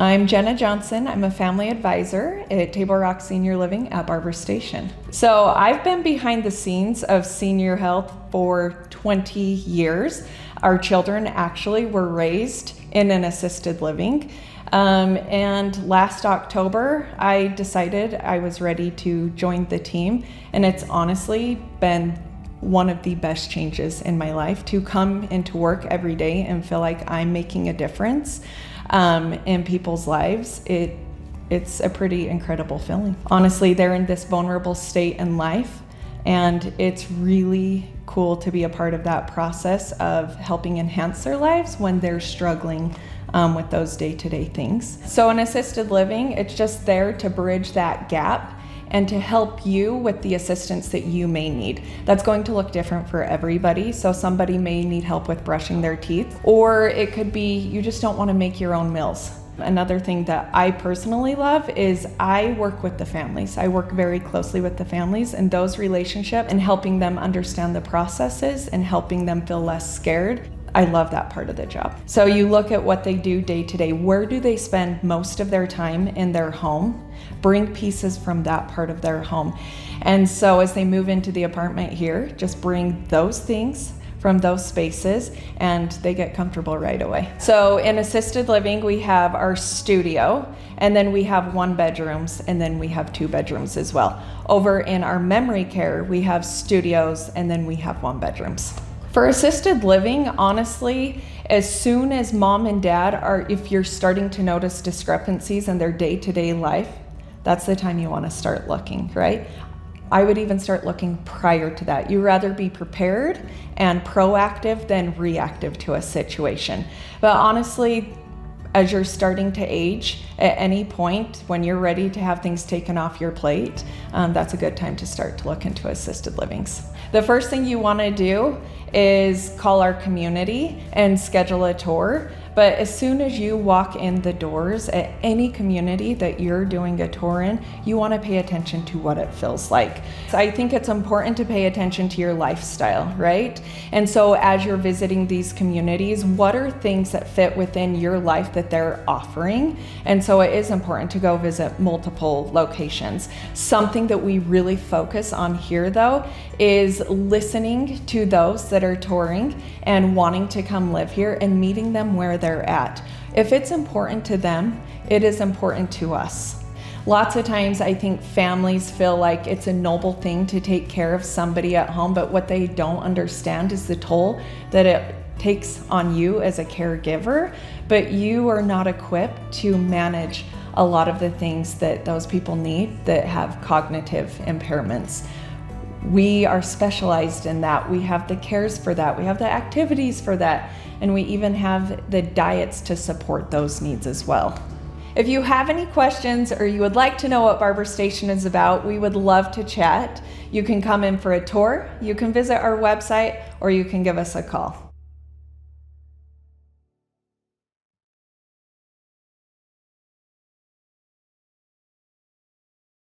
I'm Jenna Johnson. I'm a family advisor at Table Rock Senior Living at Barber Station. So I've been behind the scenes of senior health for 20 years. Our children actually were raised in an assisted living. And last October, I decided I was ready to join the team. And it's honestly been one of the best changes in my life to come into work every day and feel like I'm making a difference in people's lives. It's a pretty incredible feeling. Honestly, they're in this vulnerable state in life, and it's really cool to be a part of that process of helping enhance their lives when they're struggling with those day-to-day things. So in assisted living, it's just there to bridge that gap and to help you with the assistance that you may need. That's going to look different for everybody. So somebody may need help with brushing their teeth, or it could be you just don't want to make your own meals. Another thing that I personally love is I work with the families. I work very closely with the families and those relationships and helping them understand the processes and helping them feel less scared. I love that part of the job. So you look at what they do day to day. Where do they spend most of their time in their home? Bring pieces from that part of their home. And so as they move into the apartment here, just bring those things from those spaces and they get comfortable right away. So in assisted living, we have our studio, and then we have 1 bedrooms, and then we have 2 bedrooms as well. Over in our memory care, we have studios, and then we have 1 bedrooms. For assisted living, honestly, as soon as mom and dad if you're starting to notice discrepancies in their day-to-day life, that's the time you want to start looking, right? I would even start looking prior to that. You'd rather be prepared and proactive than reactive to a situation. But honestly, as you're starting to age, at any point when you're ready to have things taken off your plate, that's a good time to start to look into assisted livings. The first thing you want to do is call our community and schedule a tour. But as soon as you walk in the doors at any community that you're doing a tour in, you want to pay attention to what it feels like. So I think it's important to pay attention to your lifestyle, right? And so as you're visiting these communities, what are things that fit within your life that they're offering? And so it is important to go visit multiple locations. Something that we really focus on here though is listening to those that are touring and wanting to come live here and meeting them where they're at. If it's important to them, it is important to us. Lots of times I think families feel like it's a noble thing to take care of somebody at home, but what they don't understand is the toll that it takes on you as a caregiver, but you are not equipped to manage a lot of the things that those people need that have cognitive impairments. We are specialized in that. We have the cares for that. We have the activities for that. And we even have the diets to support those needs as well. If you have any questions or you would like to know what Barber Station is about, we would love to chat. You can come in for a tour, you can visit our website, or you can give us a call.